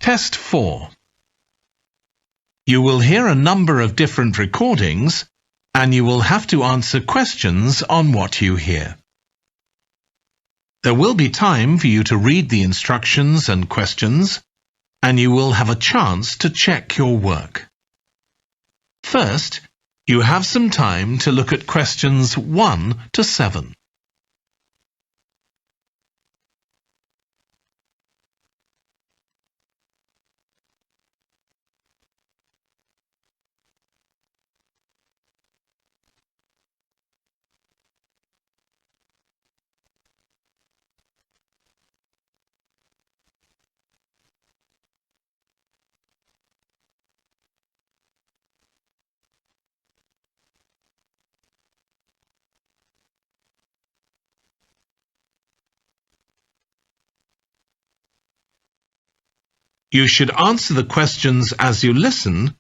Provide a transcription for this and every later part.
Test 4. You will hear a number of different recordings, and you will have to answer questions on what you hear. There will be time for you to read the instructions and questions, and you will have a chance to check your work. First, you have some time to look at questions 1 to 7. You should answer the questions as you listen,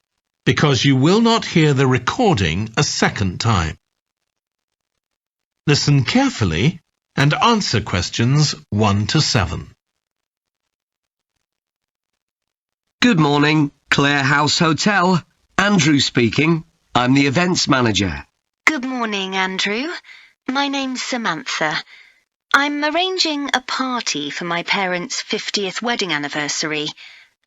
because you will not hear the recording a second time. Listen carefully and answer questions 1 to 7. Good morning, Clare House Hotel. Andrew speaking. I'm the events manager. Good morning, Andrew. My name's Samantha. I'm arranging a party for my parents' 50th wedding anniversary,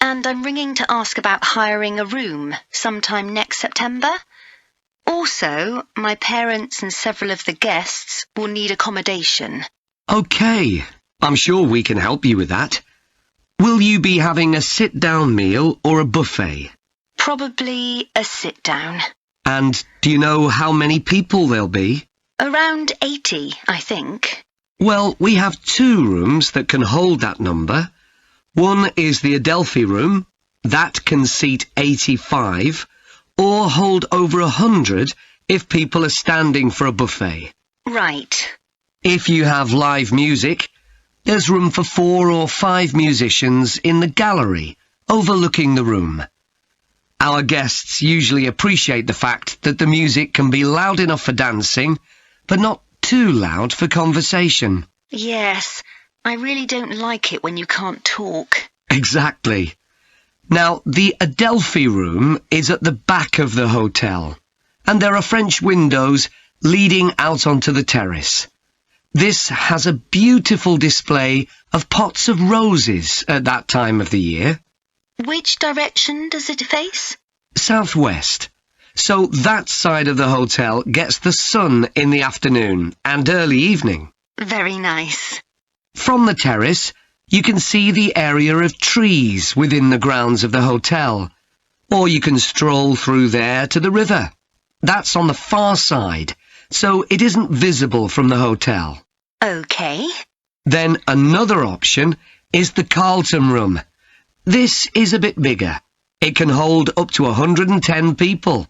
and I'm ringing to ask about hiring a room sometime next September. Also, my parents and several of the guests will need accommodation. OK, I'm sure we can help you with that. Will you be having a sit-down meal or a buffet? Probably a sit-down. And do you know how many people there'll be? Around 80, I think. Well, we have 2 rooms that can hold that number. One is the Adelphi room. That can seat 85, or hold over 100 if people are standing for a buffet. Right. If you have live music, there's room for 4 or 5 musicians in the gallery, overlooking the room. Our guests usually appreciate the fact that the music can be loud enough for dancing, but not too loud for conversation. Yes, I really don't like it when you can't talk. Exactly. Now, the Adelphi room is at the back of the hotel, and there are French windows leading out onto the terrace. This has a beautiful display of pots of roses at that time of the year. Which direction does it face? Southwest. So that side of the hotel gets the sun in the afternoon and early evening. Very nice. From the terrace, you can see the area of trees within the grounds of the hotel, or you can stroll through there to the river. That's on the far side, so it isn't visible from the hotel. OK. Then another option is the Carlton Room. This is a bit bigger. It can hold up to 110 people,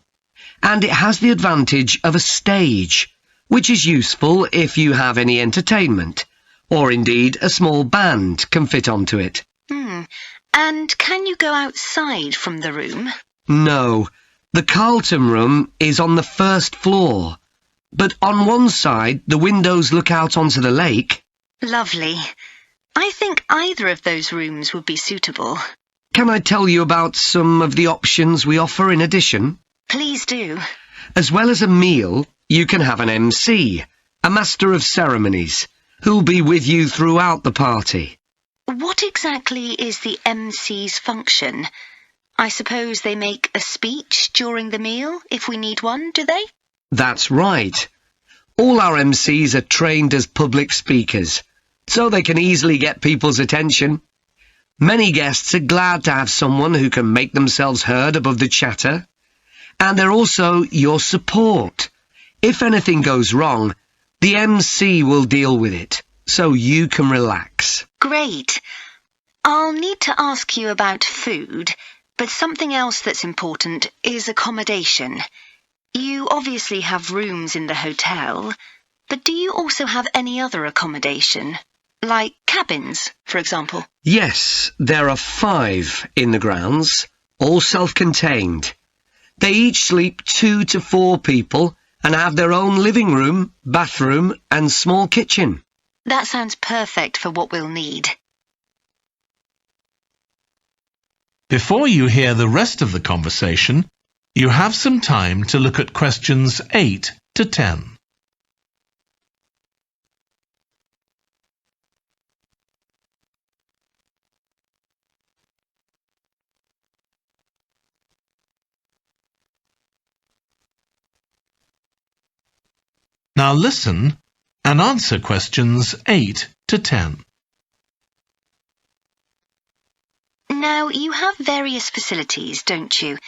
and it has the advantage of a stage, which is useful if you have any entertainment, or indeed a small band can fit onto it. And can you go outside from the room? No, the Carlton Room is on the first floor, but on one side the windows look out onto the lake. Lovely. I think either of those rooms would be suitable. Can I tell you about some of the options we offer in addition? Please do. As well as a meal, you can have an MC, a master of ceremonies, who'll be with you throughout the party. What exactly is the MC's function? I suppose they make a speech during the meal, if we need one, do they? That's right. All our MCs are trained as public speakers, so they can easily get people's attention. Many guests are glad to have someone who can make themselves heard above the chatter. And they're also your support. If anything goes wrong, the MC will deal with it, so you can relax. Great. I'll need to ask you about food, but something else that's important is accommodation. You obviously have rooms in the hotel, but do you also have any other accommodation? Like cabins, for example? Yes, there are 5 in the grounds, all self-contained. They each sleep 2 to 4 people and have their own living room, bathroom and small kitchen. That sounds perfect for what we'll need. Before you hear the rest of the conversation, you have some time to look at questions 8 to 10. Now listen and answer questions 8 to 10. Now, you have various facilities, don't you?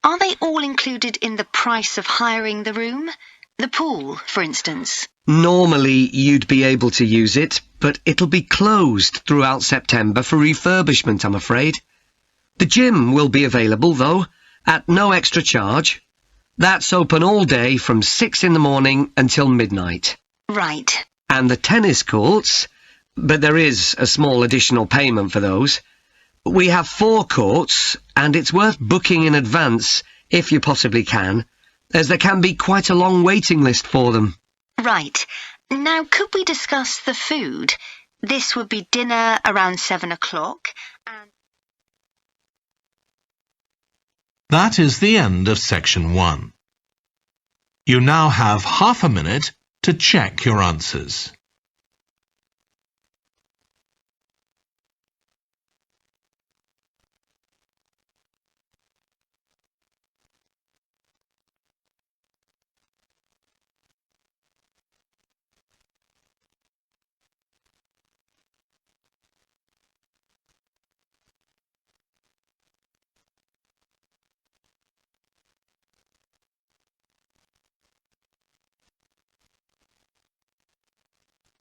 Are they all included in the price of hiring the room? The pool, for instance? Normally, you'd be able to use it, but it'll be closed throughout September for refurbishment, I'm afraid. The gym will be available, though, at no extra charge. That's open all day from 6 in the morning until midnight. Right. And the tennis courts, but there is a small additional payment for those. We have 4 courts, and it's worth booking in advance, if you possibly can, as there can be quite a long waiting list for them. Right. Now, could we discuss the food? This would be dinner around 7 o'clock, and... That is the end of section 1. You now have half a minute to check your answers.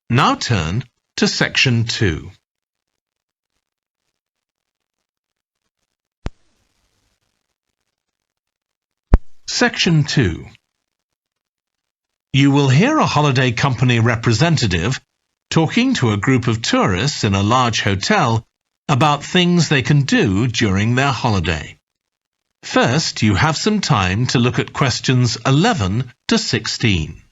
Now turn to section 2. Section 2. You will hear a holiday company representative talking to a group of tourists in a large hotel about things they can do during their holiday. First, you have some time to look at questions 11 to 16.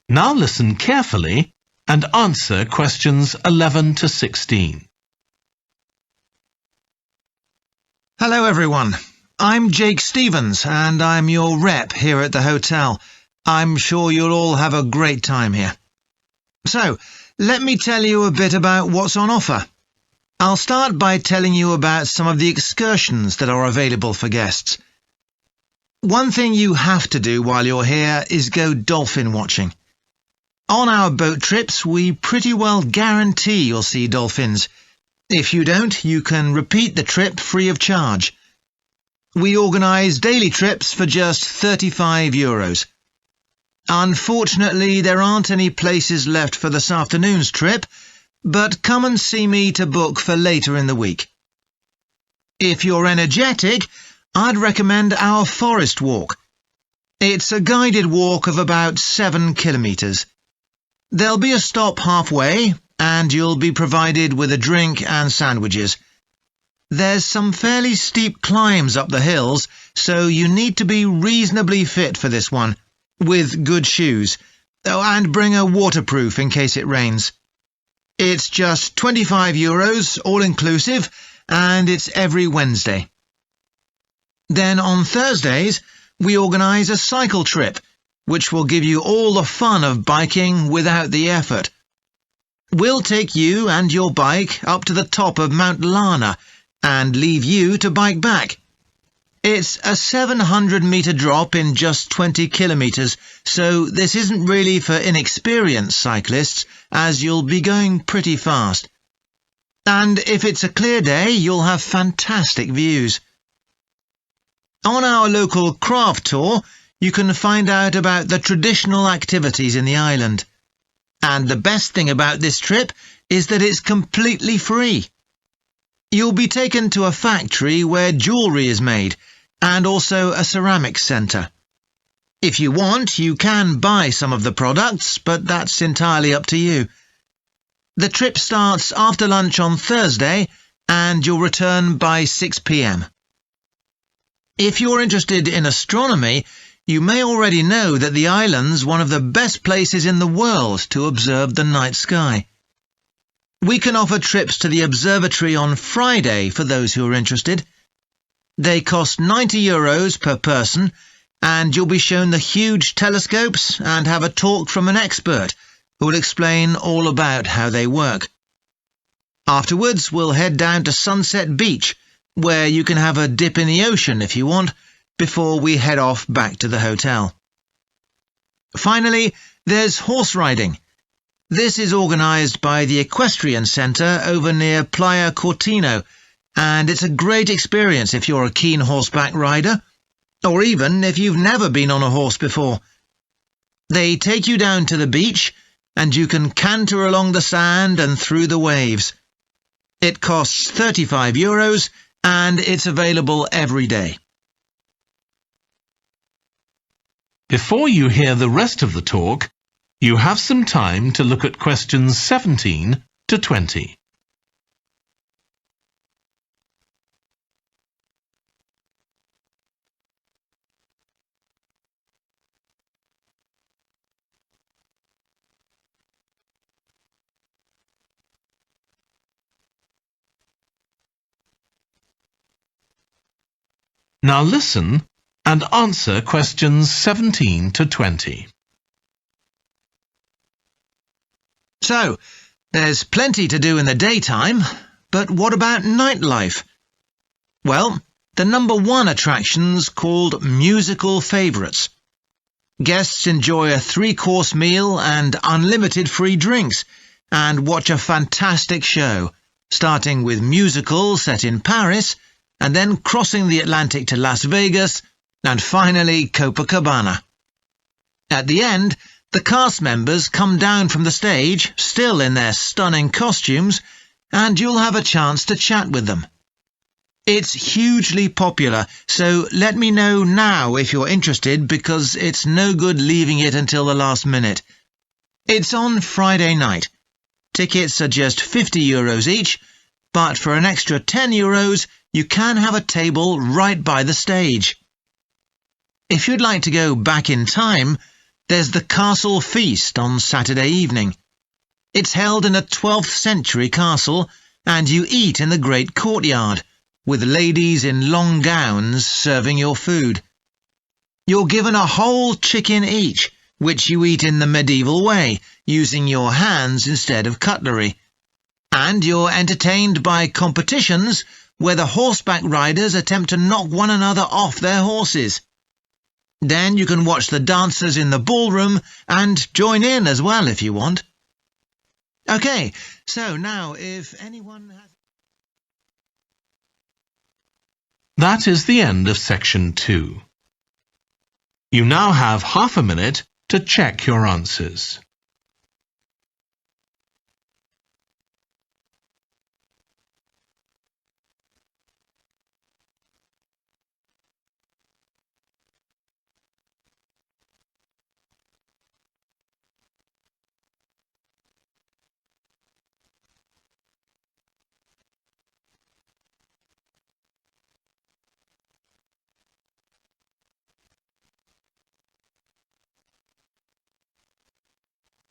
Now listen carefully and answer questions 11 to 16. Hello everyone, I'm Jake Stevens and I'm your rep here at the hotel. I'm sure you'll all have a great time here. So, let me tell you a bit about what's on offer. I'll start by telling you about some of the excursions that are available for guests. One thing you have to do while you're here is go dolphin watching. On our boat trips, we pretty well guarantee you'll see dolphins. If you don't, you can repeat the trip free of charge. We organise daily trips for just €35. Unfortunately, there aren't any places left for this afternoon's trip, but come and see me to book for later in the week. If you're energetic, I'd recommend our forest walk. It's a guided walk of about 7 kilometres. There'll be a stop halfway, and you'll be provided with a drink and sandwiches. There's some fairly steep climbs up the hills, so you need to be reasonably fit for this one, with good shoes. Oh, and bring a waterproof in case it rains. It's just €25, all-inclusive, and it's every Wednesday. Then on Thursdays, we organise a cycle trip, which will give you all the fun of biking without the effort. We'll take you and your bike up to the top of Mount Lana and leave you to bike back. It's a 700-metre drop in just 20 kilometres, so this isn't really for inexperienced cyclists, as you'll be going pretty fast. And if it's a clear day, you'll have fantastic views. On our local craft tour, you can find out about the traditional activities in the island. And the best thing about this trip is that it's completely free. You'll be taken to a factory where jewellery is made, and also a ceramics centre. If you want, you can buy some of the products, but that's entirely up to you. The trip starts after lunch on Thursday, and you'll return by 6 p.m. If you're interested in astronomy, you may already know that the island's one of the best places in the world to observe the night sky. We can offer trips to the observatory on Friday for those who are interested. They cost €90 per person, and you'll be shown the huge telescopes and have a talk from an expert who will explain all about how they work. Afterwards, we'll head down to Sunset Beach, where you can have a dip in the ocean if you want, before we head off back to the hotel. Finally, there's horse riding. This is organised by the Equestrian Centre over near Playa Cortino, and it's a great experience if you're a keen horseback rider, or even if you've never been on a horse before. They take you down to the beach, and you can canter along the sand and through the waves. It costs €35, and it's available every day. Before you hear the rest of the talk, you have some time to look at questions 17 to 20. Now listen and answer questions 17 to 20. So, there's plenty to do in the daytime, but what about nightlife? Well, the number one attraction's called Musical Favourites. Guests enjoy a 3-course meal and unlimited free drinks, and watch a fantastic show, starting with musicals set in Paris, and then crossing the Atlantic to Las Vegas, and finally Copacabana. At the end, the cast members come down from the stage, still in their stunning costumes, and you'll have a chance to chat with them. It's hugely popular, so let me know now if you're interested, because it's no good leaving it until the last minute. It's on Friday night. Tickets are just €50 each, but for an extra €10, you can have a table right by the stage. If you'd like to go back in time, there's the Castle Feast on Saturday evening. It's held in a 12th century castle, and you eat in the great courtyard, with ladies in long gowns serving your food. You're given a whole chicken each, which you eat in the medieval way, using your hands instead of cutlery. And you're entertained by competitions where the horseback riders attempt to knock one another off their horses. Then you can watch the dancers in the ballroom and join in as well if you want. OK, so now if anyone has... That is the end of section 2. You now have half a minute to check your answers.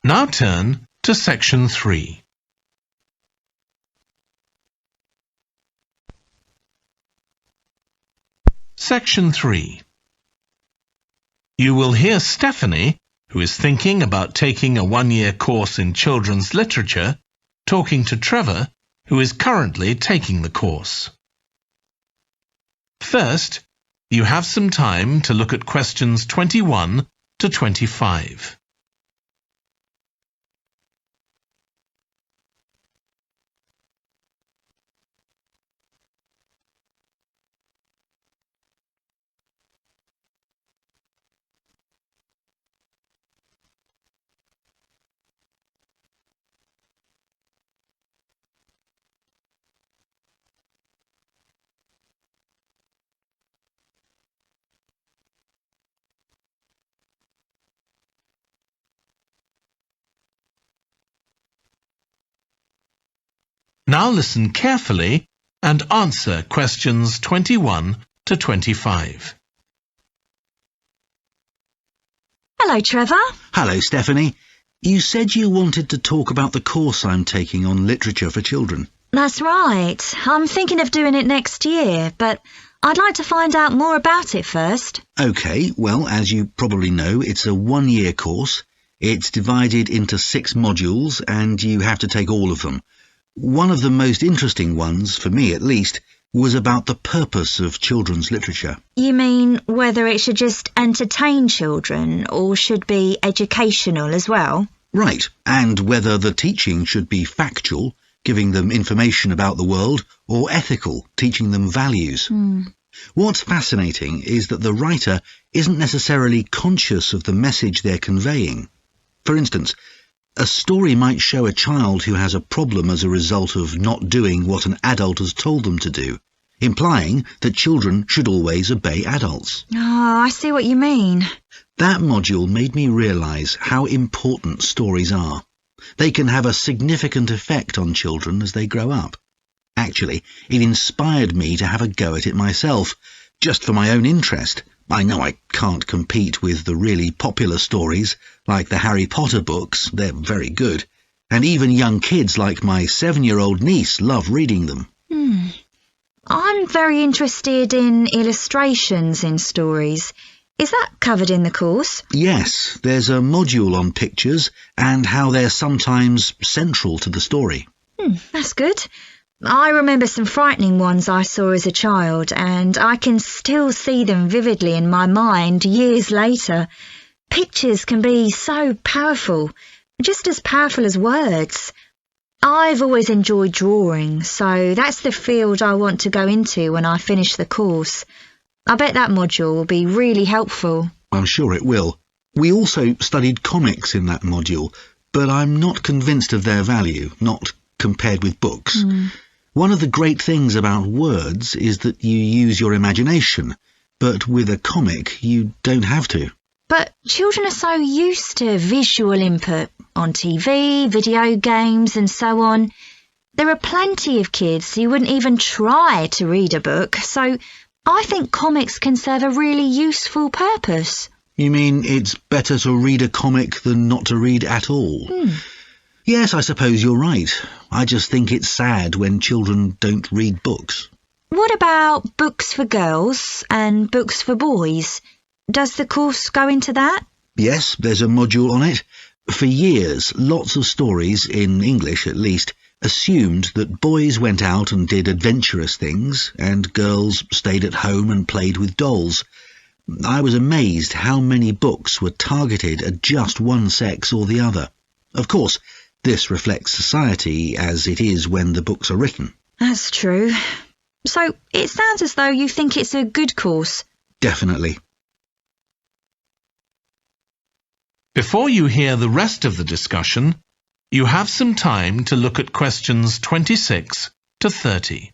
Now turn to section 3. Section 3. You will hear Stephanie, who is thinking about taking a 1-year course in children's literature, talking to Trevor, who is currently taking the course. First, you have some time to look at questions 21 to 25. Now listen carefully and answer questions 21 to 25. Hello, Trevor. Hello, Stephanie. You said you wanted to talk about the course I'm taking on literature for children. That's right. I'm thinking of doing it next year, but I'd like to find out more about it first. OK, well, as you probably know, it's a one-year course. It's divided into 6 modules, and you have to take all of them. One of the most interesting ones, for me at least, was about the purpose of children's literature. You mean whether it should just entertain children or should be educational as well? Right, and whether the teaching should be factual, giving them information about the world, or ethical, teaching them values. What's fascinating is that the writer isn't necessarily conscious of the message they're conveying. For instance, a story might show a child who has a problem as a result of not doing what an adult has told them to do, implying that children should always obey adults. Oh, I see what you mean. That module made me realise how important stories are. They can have a significant effect on children as they grow up. Actually, it inspired me to have a go at it myself, just for my own interest. I know I can't compete with the really popular stories, like the Harry Potter books. They're very good. And even young kids like my 7-year-old niece love reading them. I'm very interested in illustrations in stories. Is that covered in the course? Yes, there's a module on pictures and how they're sometimes central to the story. That's good. I remember some frightening ones I saw as a child, and I can still see them vividly in my mind years later. Pictures can be so powerful, just as powerful as words. I've always enjoyed drawing, so that's the field I want to go into when I finish the course. I bet that module will be really helpful. I'm sure it will. We also studied comics in that module, but I'm not convinced of their value, not compared with books. One of the great things about words is that you use your imagination, but with a comic you don't have to. But children are so used to visual input on TV, video games and so on. There are plenty of kids who wouldn't even try to read a book, so I think comics can serve a really useful purpose. You mean it's better to read a comic than not to read at all? Yes, I suppose you're right. I just think it's sad when children don't read books. What about books for girls and books for boys? Does the course go into that? Yes, there's a module on it. For years, lots of stories, in English at least, assumed that boys went out and did adventurous things, and girls stayed at home and played with dolls. I was amazed how many books were targeted at just one sex or the other. Of course, this reflects society as it is when the books are written. That's true. So it sounds as though you think it's a good course. Definitely. Before you hear the rest of the discussion, you have some time to look at questions 26 to 30.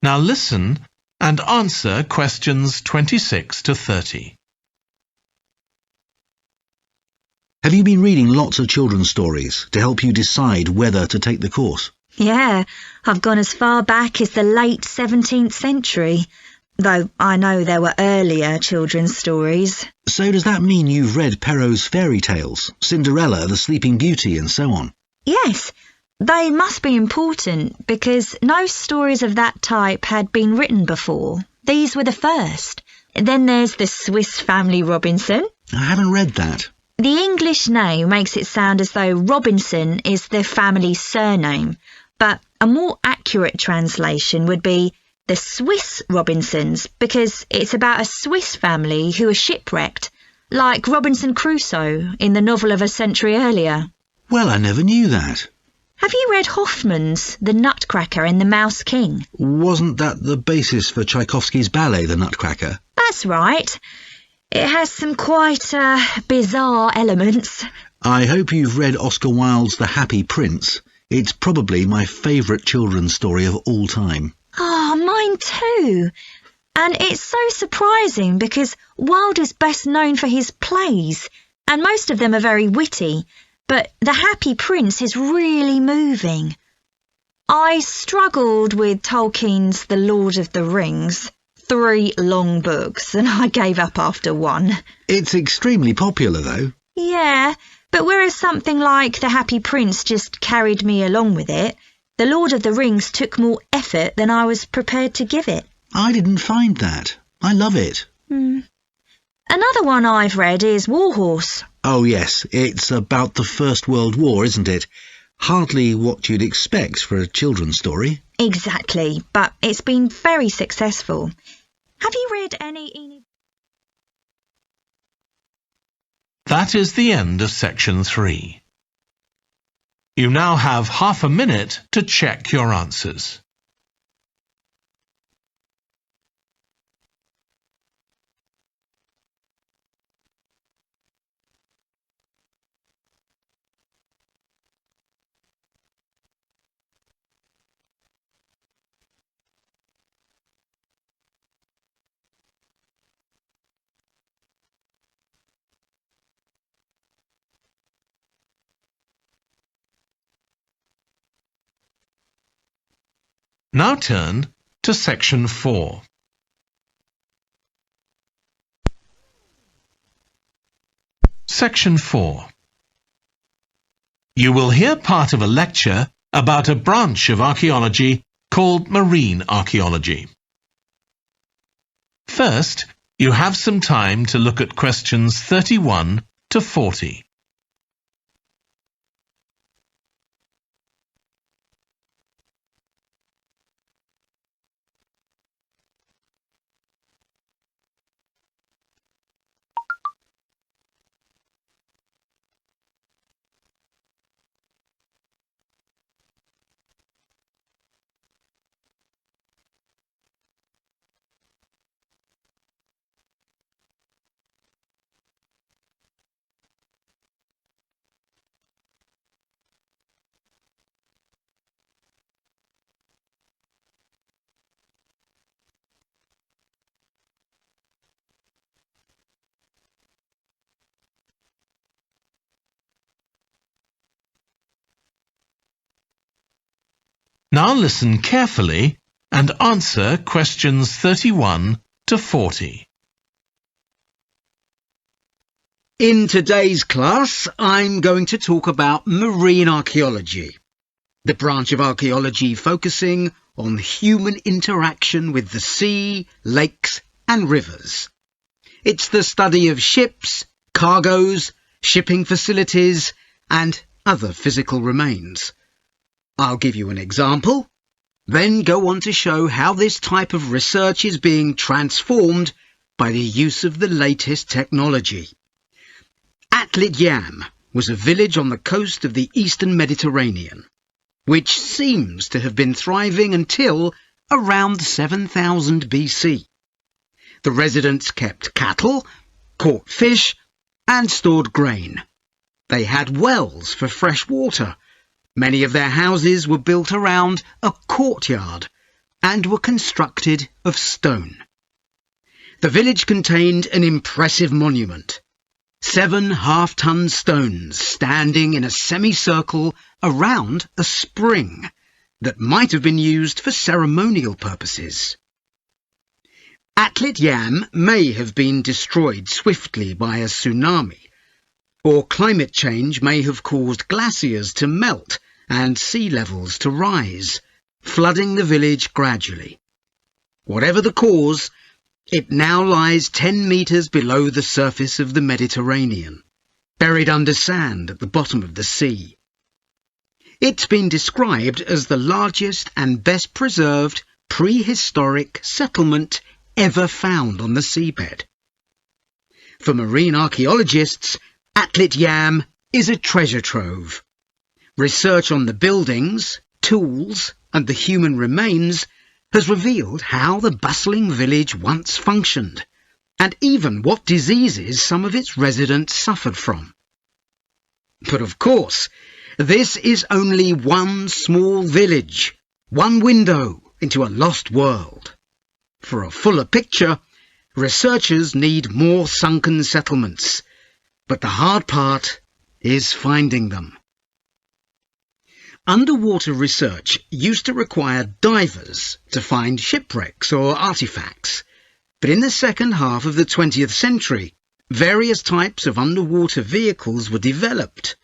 Now listen and answer questions 26 to 30. Have you been reading lots of children's stories to help you decide whether to take the course? Yeah, I've gone as far back as the late 17th century, though I know there were earlier children's stories. So does that mean you've read Perrault's fairy tales, Cinderella, the Sleeping Beauty, and so on? Yes, they must be important because no stories of that type had been written before. These were the first. Then there's the Swiss Family Robinson. I haven't read that. The English name makes it sound as though Robinson is the family's surname, but a more accurate translation would be the Swiss Robinsons because it's about a Swiss family who are shipwrecked, like Robinson Crusoe in the novel of a century earlier. Well, I never knew that. Have you read Hoffmann's The Nutcracker and the Mouse King? Wasn't that the basis for Tchaikovsky's ballet, The Nutcracker? That's That's right. It has some quite bizarre elements. I hope you've read Oscar Wilde's The Happy Prince. It's probably my favourite children's story of all time. Oh, mine too. And it's so surprising because Wilde is best known for his plays, and most of them are very witty, but The Happy Prince is really moving. I struggled with Tolkien's The Lord of the Rings. 3 long books, and I gave up after 1. It's extremely popular, though. Yeah, but whereas something like The Happy Prince just carried me along with it, The Lord of the Rings took more effort than I was prepared to give it. I didn't find that. I love it. Another one I've read is Warhorse. Oh, yes, it's about the First World War, isn't it? Hardly what you'd expect for a children's story. Exactly, but it's been very successful. Have you read any... That is the end of section 3. You now have half a minute to check your answers. Now turn to section 4. Section 4. You will hear part of a lecture about a branch of archaeology called marine archaeology. First, you have some time to look at questions 31 to 40. Now listen carefully and answer questions 31 to 40. In today's class, I'm going to talk about marine archaeology, the branch of archaeology focusing on human interaction with the sea, lakes and rivers. It's the study of ships, cargoes, shipping facilities and other physical remains. I'll give you an example, then go on to show how this type of research is being transformed by the use of the latest technology. Atlit Yam was a village on the coast of the eastern Mediterranean, which seems to have been thriving until around 7000 BC. The residents kept cattle, caught fish, and stored grain. They had wells for fresh water. Many of their houses were built around a courtyard and were constructed of stone. The village contained an impressive monument, 7 half-ton stones standing in a semicircle around a spring that might have been used for ceremonial purposes. Atlit Yam may have been destroyed swiftly by a tsunami, or climate change may have caused glaciers to melt and sea levels to rise, flooding the village gradually. Whatever the cause, it now lies 10 metres below the surface of the Mediterranean, buried under sand at the bottom of the sea. It's been described as the largest and best preserved prehistoric settlement ever found on the seabed. For marine archaeologists, Atlit Yam is a treasure trove. Research on the buildings, tools, and the human remains has revealed how the bustling village once functioned, and even what diseases some of its residents suffered from. But of course, this is only one small village, one window into a lost world. For a fuller picture, researchers need more sunken settlements, but the hard part is finding them. Underwater research used to require divers to find shipwrecks or artifacts, but in the second half of the 20th century, various types of underwater vehicles were developed,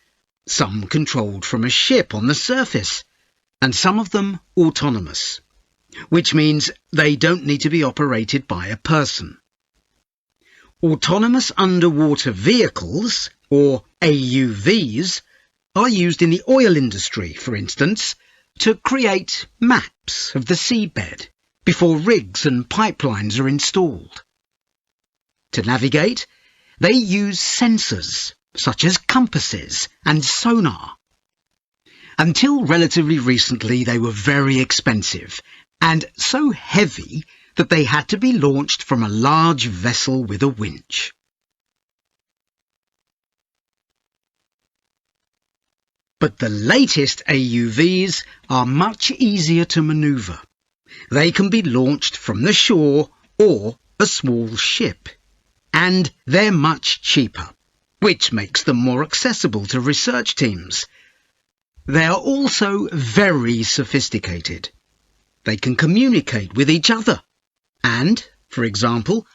some controlled from a ship on the surface, and some of them autonomous, which means they don't need to be operated by a person. Autonomous underwater vehicles, or AUVs, are used in the oil industry, for instance, to create maps of the seabed before rigs and pipelines are installed. To navigate, they use sensors, such as compasses and sonar. Until relatively recently, they were very expensive and so heavy that they had to be launched from a large vessel with a winch. But the latest AUVs are much easier to manoeuvre. They can be launched from the shore or a small ship, and they're much cheaper, which makes them more accessible to research teams. They are also very sophisticated. They can communicate with each other and, for example,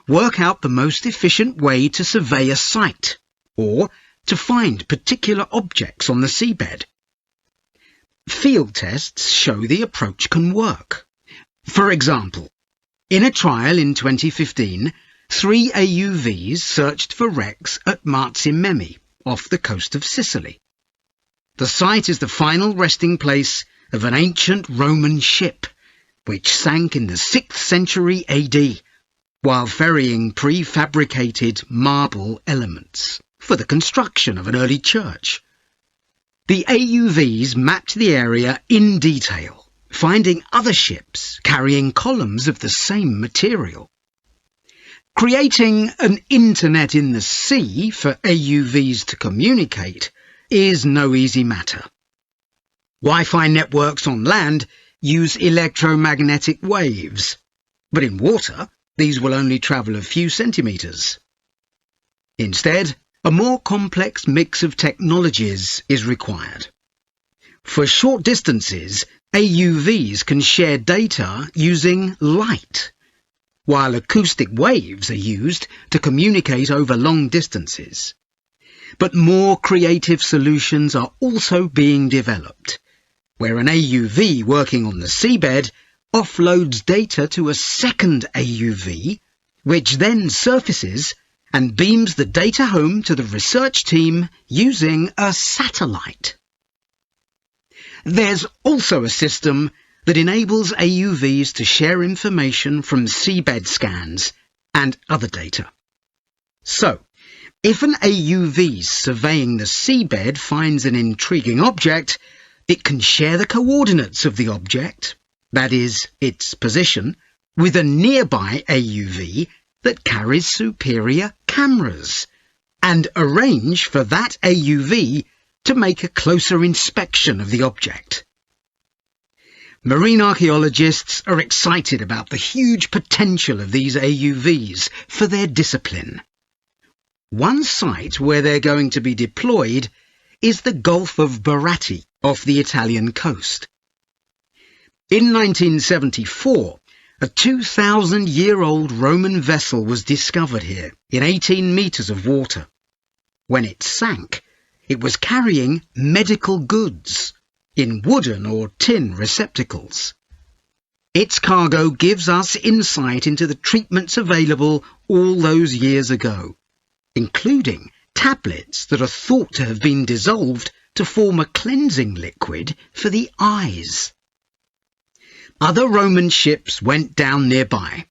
work out the most efficient way to survey a site or to find particular objects on the seabed. Field tests show the approach can work. For example, in a trial in 2015, 3 AUVs searched for wrecks at Marzi off the coast of Sicily. The site is the final resting place of an ancient Roman ship, which sank in the 6th century AD, while ferrying prefabricated marble elements for the construction of an early church. The AUVs mapped the area in detail, finding other ships carrying columns of the same material. Creating an internet in the sea for AUVs to communicate is no easy matter. Wi-Fi networks on land use electromagnetic waves, but in water these will only travel a few centimetres. Instead, a more complex mix of technologies is required. For short distances, AUVs can share data using light, while acoustic waves are used to communicate over long distances. But more creative solutions are also being developed, where an AUV working on the seabed offloads data to a second AUV, which then surfaces and beams the data home to the research team using a satellite. There's also a system that enables AUVs to share information from seabed scans and other data. So, if an AUV surveying the seabed finds an intriguing object, it can share the coordinates of the object, that is, its position, with a nearby AUV that carries superior cameras, and arrange for that AUV to make a closer inspection of the object. Marine archaeologists are excited about the huge potential of these AUVs for their discipline. One site where they're going to be deployed is the Gulf of Baratti off the Italian coast. In 1974, a 2,000-year-old Roman vessel was discovered here in 18 metres of water. When it sank, it was carrying medical goods in wooden or tin receptacles. Its cargo gives us insight into the treatments available all those years ago, including tablets that are thought to have been dissolved to form a cleansing liquid for the eyes. Other Roman ships went down nearby,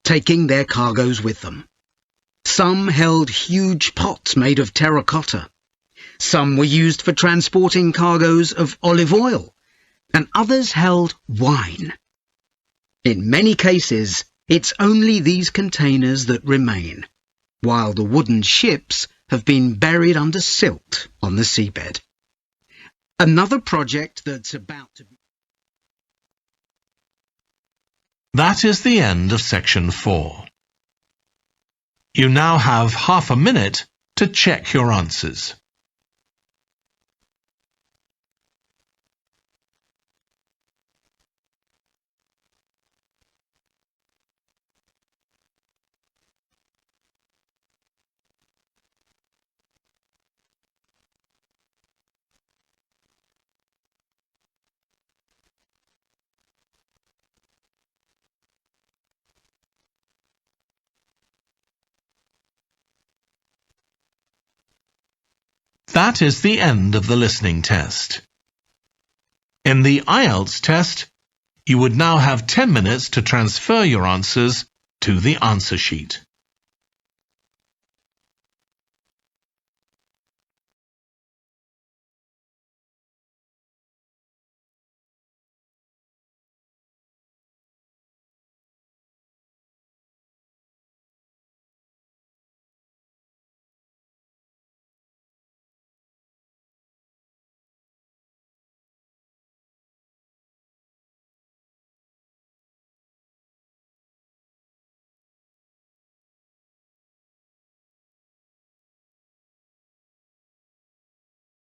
taking their cargoes with them. Some held huge pots made of terracotta. Some were used for transporting cargoes of olive oil, and others held wine. In many cases, It's only these containers that remain, while the wooden ships have been buried under silt on the seabed. Another project that's about to be... That is the end of section 4. You now have half a minute to check your answers. That is the end of the listening test. In the IELTS test, you would now have 10 minutes to transfer your answers to the answer sheet.